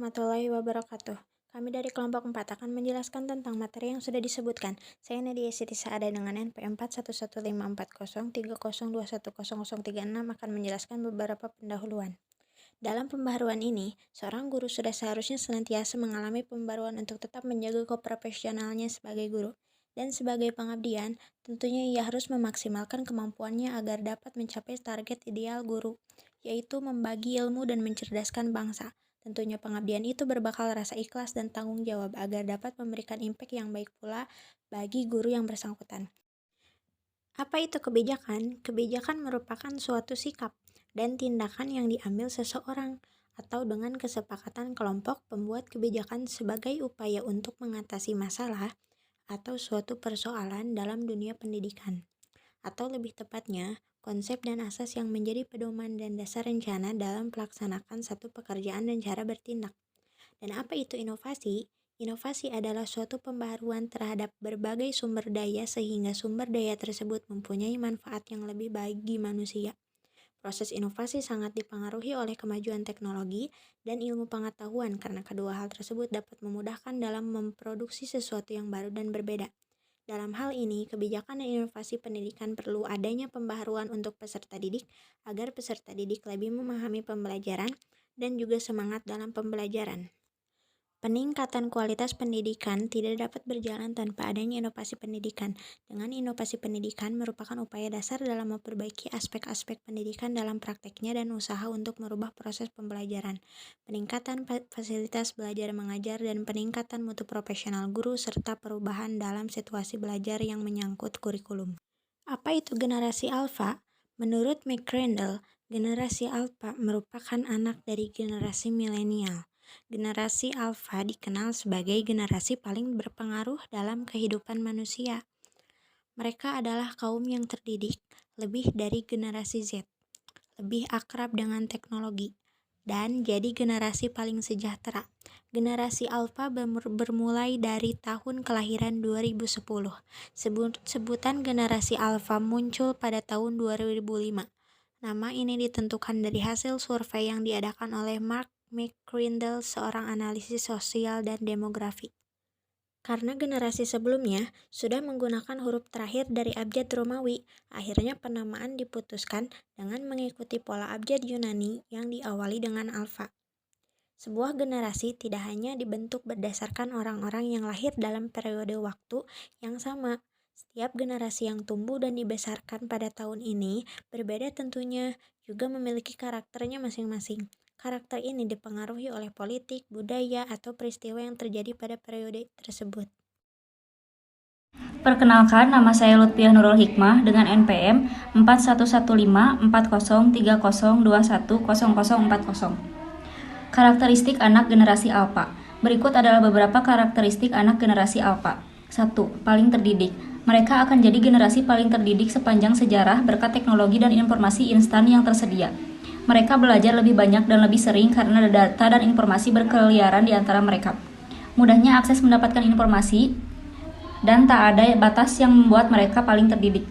warahmatullahi wabarakatuh. Kami dari kelompok 4 akan menjelaskan tentang materi yang sudah disebutkan. Saya Nadia Siti Saada dengan NP 41154030210036 akan menjelaskan beberapa pendahuluan. Dalam pembaharuan ini, seorang guru sudah seharusnya senantiasa mengalami pembaruan untuk tetap menjaga keprofesionalnya sebagai guru. Dan sebagai pengabdian, tentunya ia harus memaksimalkan kemampuannya agar dapat mencapai target ideal guru, yaitu membagi ilmu dan mencerdaskan bangsa. Tentunya pengabdian itu berbekal rasa ikhlas dan tanggung jawab agar dapat memberikan impact yang baik pula bagi guru yang bersangkutan. Apa itu kebijakan? Kebijakan merupakan suatu sikap dan tindakan yang diambil seseorang atau dengan kesepakatan kelompok pembuat kebijakan sebagai upaya untuk mengatasi masalah atau suatu persoalan dalam dunia pendidikan. Atau lebih tepatnya, konsep dan asas yang menjadi pedoman dan dasar rencana dalam pelaksanaan satu pekerjaan dan cara bertindak. Dan apa itu inovasi? Inovasi adalah suatu pembaharuan terhadap berbagai sumber daya sehingga sumber daya tersebut mempunyai manfaat yang lebih bagi manusia. Proses inovasi sangat dipengaruhi oleh kemajuan teknologi dan ilmu pengetahuan karena kedua hal tersebut dapat memudahkan dalam memproduksi sesuatu yang baru dan berbeda. Dalam hal ini, kebijakan dan inovasi pendidikan perlu adanya pembaharuan untuk peserta didik agar peserta didik lebih memahami pembelajaran dan juga semangat dalam pembelajaran. Peningkatan kualitas pendidikan tidak dapat berjalan tanpa adanya inovasi pendidikan. Dengan inovasi pendidikan merupakan upaya dasar dalam memperbaiki aspek-aspek pendidikan dalam prakteknya dan usaha untuk merubah proses pembelajaran, peningkatan fasilitas belajar mengajar dan peningkatan mutu profesional guru serta perubahan dalam situasi belajar yang menyangkut kurikulum. Apa itu generasi alfa? Menurut McCrindle, generasi alfa merupakan anak dari generasi milenial. Generasi alfa dikenal sebagai generasi paling berpengaruh dalam kehidupan manusia. Mereka adalah kaum yang terdidik, lebih dari generasi Z, lebih akrab dengan teknologi, dan jadi generasi paling sejahtera. Generasi alfa bermulai dari tahun kelahiran 2010. Sebutan generasi alfa muncul pada tahun 2005. Nama ini ditentukan dari hasil survei yang diadakan oleh Mark McCrindle, seorang analisis sosial dan demografi. Karena generasi sebelumnya sudah menggunakan huruf terakhir dari abjad Romawi, akhirnya penamaan diputuskan dengan mengikuti pola abjad Yunani yang diawali dengan alfa. Sebuah generasi tidak hanya dibentuk berdasarkan orang-orang yang lahir dalam periode waktu yang sama. Setiap generasi yang tumbuh dan dibesarkan pada tahun ini berbeda tentunya, juga memiliki karakternya masing-masing. Karakter ini dipengaruhi oleh politik, budaya, atau peristiwa yang terjadi pada periode tersebut. Perkenalkan, nama saya Lutfiah Nurul Hikmah dengan NPM 41154020210040. Karakteristik anak generasi alfa. Berikut adalah beberapa karakteristik anak generasi alfa. 1. Paling terdidik. Mereka akan jadi generasi paling terdidik sepanjang sejarah berkat teknologi dan informasi instan yang tersedia. Mereka belajar lebih banyak dan lebih sering karena data dan informasi berkeliaran di antara mereka. Mudahnya akses mendapatkan informasi dan tak ada batas yang membuat mereka paling terdidik.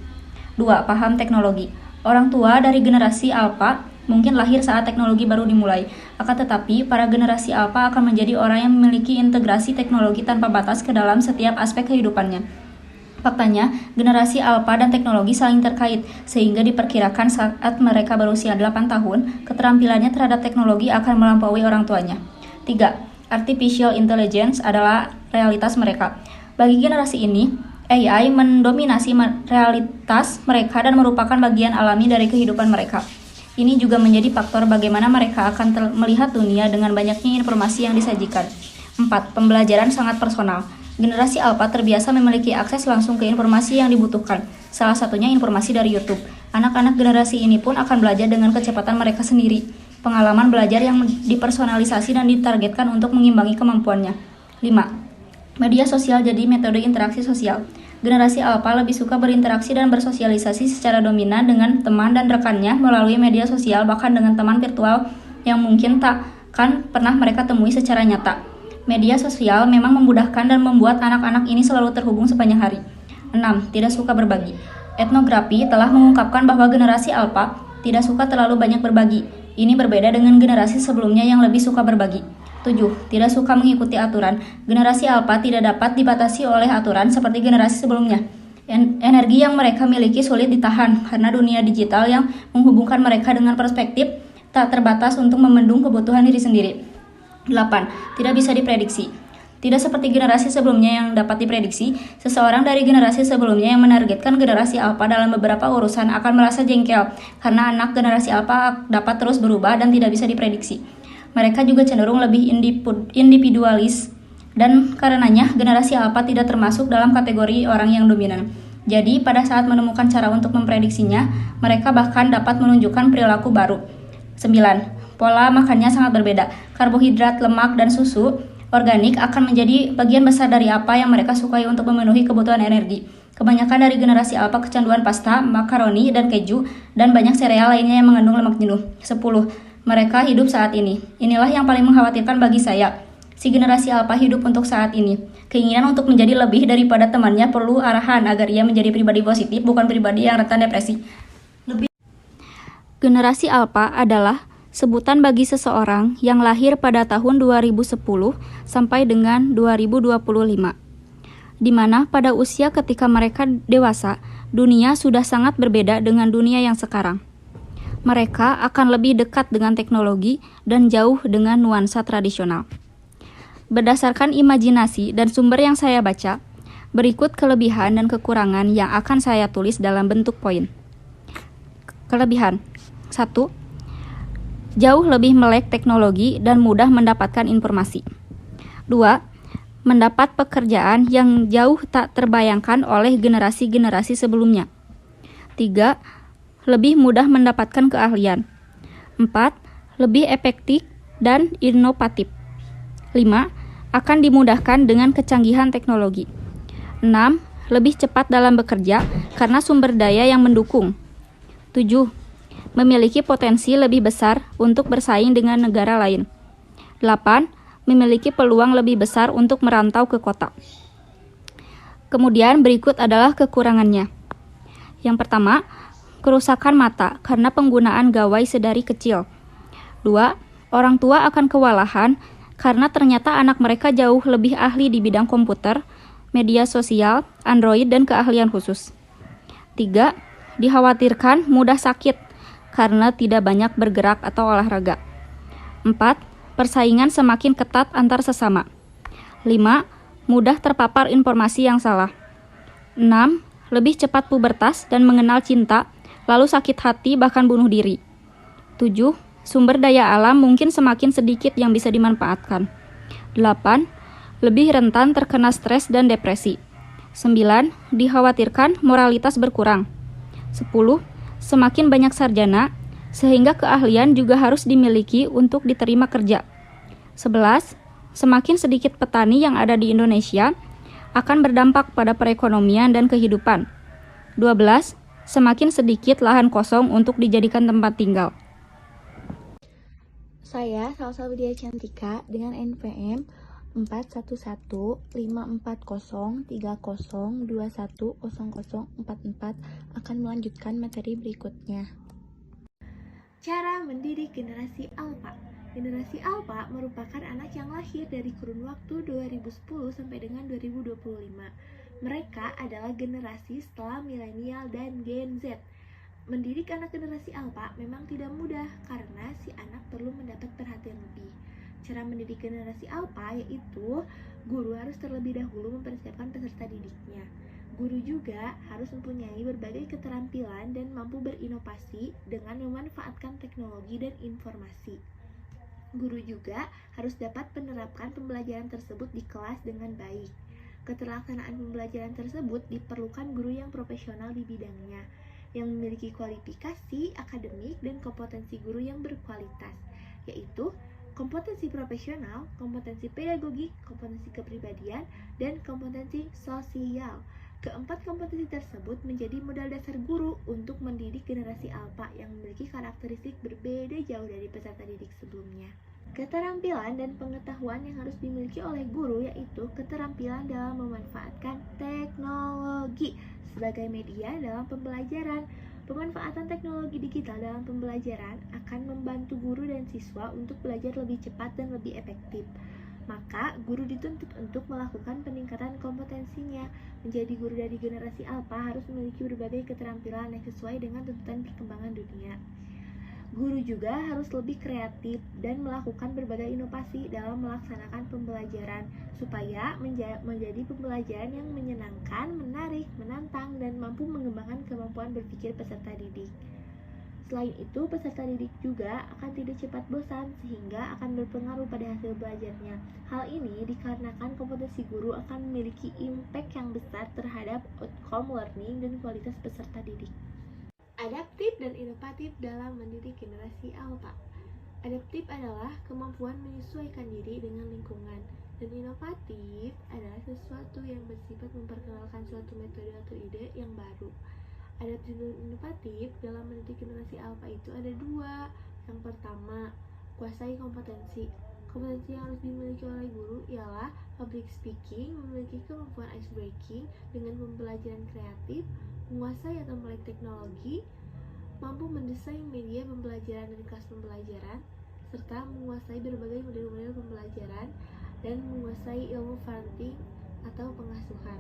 2. Paham teknologi. Orang tua dari generasi alfa mungkin lahir saat teknologi baru dimulai. Akan tetapi, para generasi alfa akan menjadi orang yang memiliki integrasi teknologi tanpa batas ke dalam setiap aspek kehidupannya. Faktanya, generasi alfa dan teknologi saling terkait, sehingga diperkirakan saat mereka berusia 8 tahun, keterampilannya terhadap teknologi akan melampaui orang tuanya. 3. Artificial Intelligence adalah realitas mereka. Bagi generasi ini, AI mendominasi realitas mereka dan merupakan bagian alami dari kehidupan mereka. Ini juga menjadi faktor bagaimana mereka akan melihat dunia dengan banyaknya informasi yang disajikan. 4. Pembelajaran sangat personal. Generasi alfa terbiasa memiliki akses langsung ke informasi yang dibutuhkan, salah satunya informasi dari YouTube. Anak-anak generasi ini pun akan belajar dengan kecepatan mereka sendiri. Pengalaman belajar yang dipersonalisasi dan ditargetkan untuk mengimbangi kemampuannya. 5. Media sosial jadi metode interaksi sosial. Generasi alfa lebih suka berinteraksi dan bersosialisasi secara dominan dengan teman dan rekannya melalui media sosial, bahkan dengan teman virtual yang mungkin takkan pernah mereka temui secara nyata. Media sosial memang memudahkan dan membuat anak-anak ini selalu terhubung sepanjang hari. 6. Tidak suka berbagi. Etnografi telah mengungkapkan bahwa generasi alfa tidak suka terlalu banyak berbagi. Ini berbeda dengan generasi sebelumnya yang lebih suka berbagi. 7. Tidak suka mengikuti aturan. Generasi alfa tidak dapat dibatasi oleh aturan seperti generasi sebelumnya. Energi yang mereka miliki sulit ditahan karena dunia digital yang menghubungkan mereka dengan perspektif tak terbatas untuk membendung kebutuhan diri sendiri. 8. Tidak bisa diprediksi. Tidak seperti generasi sebelumnya yang dapat diprediksi, seseorang dari generasi sebelumnya yang menargetkan generasi alfa dalam beberapa urusan akan merasa jengkel karena anak generasi alfa dapat terus berubah dan tidak bisa diprediksi. Mereka juga cenderung lebih individualis dan karenanya generasi alfa tidak termasuk dalam kategori orang yang dominan. Jadi, pada saat menemukan cara untuk memprediksinya, mereka bahkan dapat menunjukkan perilaku baru. 9. Pola makannya sangat berbeda. Karbohidrat, lemak, dan susu organik akan menjadi bagian besar dari apa yang mereka sukai untuk memenuhi kebutuhan energi. Kebanyakan dari generasi alfa kecanduan pasta, makaroni, dan keju, dan banyak sereal lainnya yang mengandung lemak jenuh. 10. Mereka hidup saat ini. Inilah yang paling mengkhawatirkan bagi saya. Si generasi alfa hidup untuk saat ini. Keinginan untuk menjadi lebih daripada temannya perlu arahan agar ia menjadi pribadi positif, bukan pribadi yang rentan depresi. Generasi alfa adalah sebutan bagi seseorang yang lahir pada tahun 2010 sampai dengan 2025. Di mana pada usia ketika mereka dewasa, dunia sudah sangat berbeda dengan dunia yang sekarang. Mereka akan lebih dekat dengan teknologi dan jauh dengan nuansa tradisional. Berdasarkan imajinasi dan sumber yang saya baca, berikut kelebihan dan kekurangan yang akan saya tulis dalam bentuk poin. Kelebihan 1. Jauh lebih melek teknologi dan mudah mendapatkan informasi. 2. Mendapat pekerjaan yang jauh tak terbayangkan oleh generasi-generasi sebelumnya. 3. Lebih mudah mendapatkan keahlian. 4. Lebih efektif dan inovatif. 5. Akan dimudahkan dengan kecanggihan teknologi. 6. Lebih cepat dalam bekerja karena sumber daya yang mendukung. 7. Memiliki potensi lebih besar untuk bersaing dengan negara lain. 8. Memiliki peluang lebih besar untuk merantau ke kota. Kemudian berikut adalah kekurangannya. Yang pertama, kerusakan mata karena penggunaan gawai sedari kecil. 2. Orang tua akan kewalahan karena ternyata anak mereka jauh lebih ahli di bidang komputer, media sosial, Android, dan keahlian khusus. 3. Dikhawatirkan mudah sakit karena tidak banyak bergerak atau olahraga. 4. Persaingan semakin ketat antar sesama. 5. Mudah terpapar informasi yang salah. 6. Lebih cepat pubertas dan mengenal cinta, lalu sakit hati bahkan bunuh diri. 7. Sumber daya alam mungkin semakin sedikit yang bisa dimanfaatkan. 8. Lebih rentan terkena stres dan depresi. 9. Dikhawatirkan moralitas berkurang. 10. Semakin banyak sarjana, sehingga keahlian juga harus dimiliki untuk diterima kerja. 11. Semakin sedikit petani yang ada di Indonesia akan berdampak pada perekonomian dan kehidupan. 12. Semakin sedikit lahan kosong untuk dijadikan tempat tinggal. Saya Salsa Widya Cantika dengan NPM 411543030210044 akan melanjutkan materi berikutnya. Cara mendidik generasi alfa. Generasi alfa merupakan anak yang lahir dari kurun waktu 2010 sampai dengan 2025. Mereka adalah generasi setelah milenial dan Gen Z. Mendidik anak generasi alfa memang tidak mudah karena si anak perlu mendapat perhatian lebih. Cara mendidik generasi alfa yaitu guru harus terlebih dahulu mempersiapkan peserta didiknya. Guru juga harus mempunyai berbagai keterampilan dan mampu berinovasi dengan memanfaatkan teknologi dan informasi. Guru juga harus dapat menerapkan pembelajaran tersebut di kelas dengan baik. Keterlaksanaan pembelajaran tersebut diperlukan guru yang profesional di bidangnya, yang memiliki kualifikasi akademik dan kompetensi guru yang berkualitas, yaitu kompetensi profesional, kompetensi pedagogik, kompetensi kepribadian, dan kompetensi sosial. Keempat kompetensi tersebut menjadi modal dasar guru untuk mendidik generasi alfa yang memiliki karakteristik berbeda jauh dari peserta didik sebelumnya. Keterampilan dan pengetahuan yang harus dimiliki oleh guru yaitu keterampilan dalam memanfaatkan teknologi sebagai media dalam pembelajaran, Pemanfaatan teknologi digital dalam pembelajaran akan membantu guru dan siswa untuk belajar lebih cepat dan lebih efektif. Maka, guru dituntut untuk melakukan peningkatan kompetensinya. Menjadi guru dari generasi alpha harus memiliki berbagai keterampilan yang sesuai dengan tuntutan perkembangan dunia. Guru juga harus lebih kreatif dan melakukan berbagai inovasi dalam melaksanakan pembelajaran supaya menjadi pembelajaran yang menyenangkan, menarik, menantang, dan mampu mengembangkan kemampuan berpikir peserta didik. Selain itu, peserta didik juga akan tidak cepat bosan sehingga akan berpengaruh pada hasil belajarnya. Hal ini dikarenakan kompetensi guru akan memiliki impact yang besar terhadap outcome learning dan kualitas peserta didik. Adaptif dan inovatif dalam mendidik generasi alpha. Adaptif adalah kemampuan menyesuaikan diri dengan lingkungan, dan inovatif adalah sesuatu yang bersifat memperkenalkan suatu metode atau ide yang baru. Adaptif dan inovatif dalam mendidik generasi alpha itu ada dua. Yang pertama, kuasai kompetensi. Kompetensi yang harus dimiliki oleh guru ialah public speaking, memiliki kemampuan ice breaking dengan pembelajaran kreatif, menguasai atau melek teknologi, mampu mendesain media pembelajaran dan kelas pembelajaran, serta menguasai berbagai model-model pembelajaran dan menguasai ilmu parenting atau pengasuhan.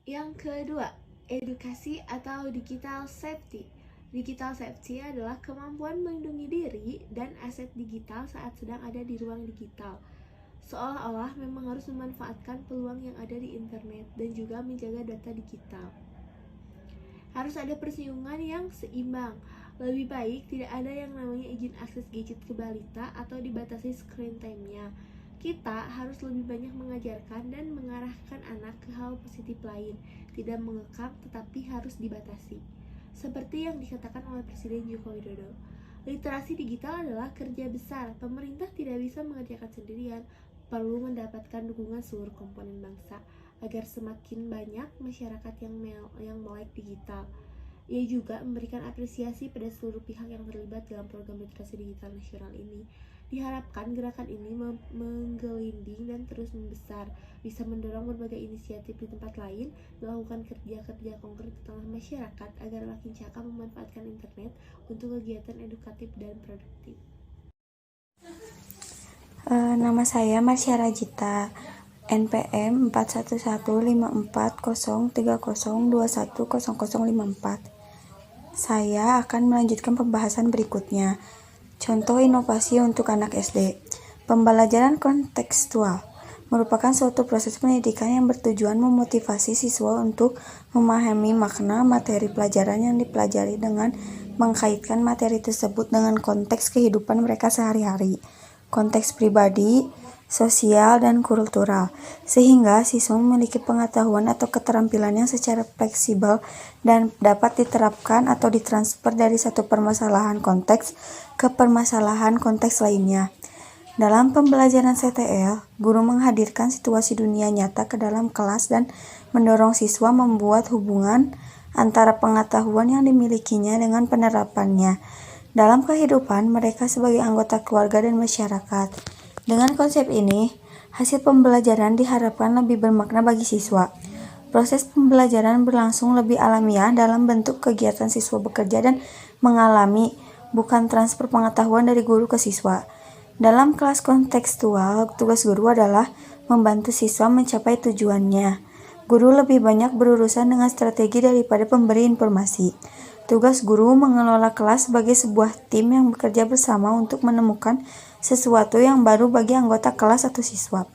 Yang kedua, edukasi atau digital safety. Digital safety adalah kemampuan melindungi diri dan aset digital saat sedang ada di ruang digital. Seolah-olah memang harus memanfaatkan peluang yang ada di internet dan juga menjaga data digital. Harus ada persinggungan yang seimbang. Lebih baik tidak ada yang namanya izin akses gadget ke balita atau dibatasi screen time-nya. Kita harus lebih banyak mengajarkan dan mengarahkan anak ke hal positif lain, tidak mengekang tetapi harus dibatasi. Seperti yang dikatakan oleh Presiden Joko Widodo, literasi digital adalah kerja besar. Pemerintah tidak bisa mengerjakan sendirian, perlu mendapatkan dukungan seluruh komponen bangsa agar semakin banyak masyarakat yang melek digital. Ia juga memberikan apresiasi pada seluruh pihak yang terlibat dalam program literasi digital nasional ini. Diharapkan gerakan ini menggelinding dan terus membesar, bisa mendorong berbagai inisiatif di tempat lain, melakukan kerja-kerja konkret di tengah masyarakat agar makin cakap memanfaatkan internet untuk kegiatan edukatif dan produktif. Nama saya Marsya Rajita, NPM 41540302100054. Saya akan melanjutkan pembahasan berikutnya. Contoh inovasi untuk anak SD. Pembelajaran kontekstual merupakan suatu proses pendidikan yang bertujuan memotivasi siswa untuk memahami makna materi pelajaran yang dipelajari dengan mengkaitkan materi tersebut dengan konteks kehidupan mereka sehari-hari, konteks pribadi, sosial, dan kultural, sehingga siswa memiliki pengetahuan atau keterampilan yang secara fleksibel dan dapat diterapkan atau ditransfer dari satu permasalahan konteks ke permasalahan konteks lainnya. Dalam pembelajaran CTL, guru menghadirkan situasi dunia nyata ke dalam kelas dan mendorong siswa membuat hubungan antara pengetahuan yang dimilikinya dengan penerapannya dalam kehidupan mereka sebagai anggota keluarga dan masyarakat. Dengan konsep ini, hasil pembelajaran diharapkan lebih bermakna bagi siswa. Proses pembelajaran berlangsung lebih alamiah dalam bentuk kegiatan siswa bekerja dan mengalami, bukan transfer pengetahuan dari guru ke siswa. Dalam kelas kontekstual, tugas guru adalah membantu siswa mencapai tujuannya. Guru lebih banyak berurusan dengan strategi daripada pemberi informasi. Tugas guru mengelola kelas sebagai sebuah tim yang bekerja bersama untuk menemukan sesuatu yang baru bagi anggota kelas atau siswa.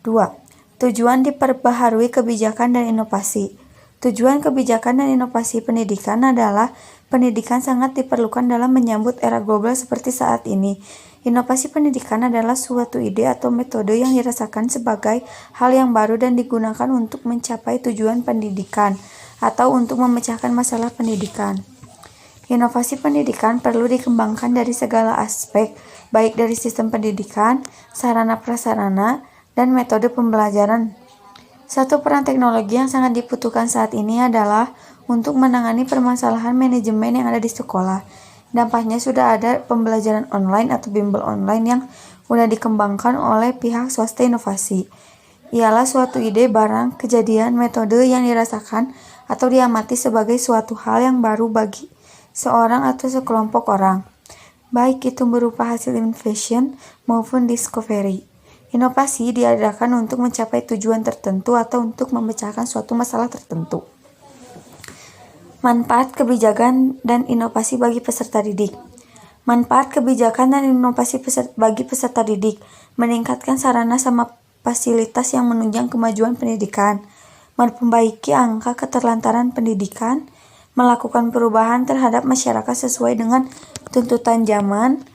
2. Tujuan diperbaharui kebijakan dan inovasi. Tujuan kebijakan dan inovasi pendidikan adalah pendidikan sangat diperlukan dalam menyambut era global seperti saat ini. Inovasi pendidikan adalah suatu ide atau metode yang dirasakan sebagai hal yang baru dan digunakan untuk mencapai tujuan pendidikan atau untuk memecahkan masalah pendidikan. Inovasi pendidikan perlu dikembangkan dari segala aspek, baik dari sistem pendidikan, sarana prasarana, dan metode pembelajaran. Satu peran teknologi yang sangat dibutuhkan saat ini adalah untuk menangani permasalahan manajemen yang ada di sekolah. Dampaknya sudah ada pembelajaran online atau bimbel online yang sudah dikembangkan oleh pihak swasta. Inovasi ialah suatu ide, barang, kejadian, metode yang dirasakan atau diamati sebagai suatu hal yang baru bagi seorang atau sekelompok orang, baik itu berupa hasil innovation maupun discovery. Inovasi diadakan untuk mencapai tujuan tertentu atau untuk memecahkan suatu masalah tertentu. Manfaat kebijakan dan inovasi bagi peserta didik. Manfaat kebijakan dan inovasi bagi peserta didik, meningkatkan sarana sama fasilitas yang menunjang kemajuan pendidikan, memperbaiki angka keterlantaran pendidikan, melakukan perubahan terhadap masyarakat sesuai dengan tuntutan zaman,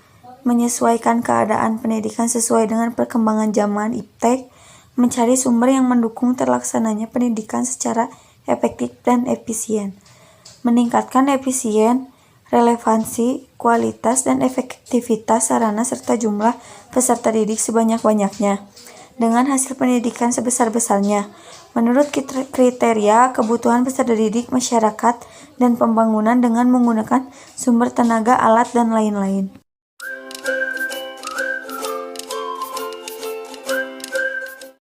menyesuaikan keadaan pendidikan sesuai dengan perkembangan zaman iptek, mencari sumber yang mendukung terlaksananya pendidikan secara efektif dan efisien, meningkatkan efisien, relevansi, kualitas, dan efektivitas sarana serta jumlah peserta didik sebanyak-banyaknya, dengan hasil pendidikan sebesar-besarnya, menurut kriteria kebutuhan peserta didik, masyarakat, dan pembangunan dengan menggunakan sumber tenaga, alat, dan lain-lain.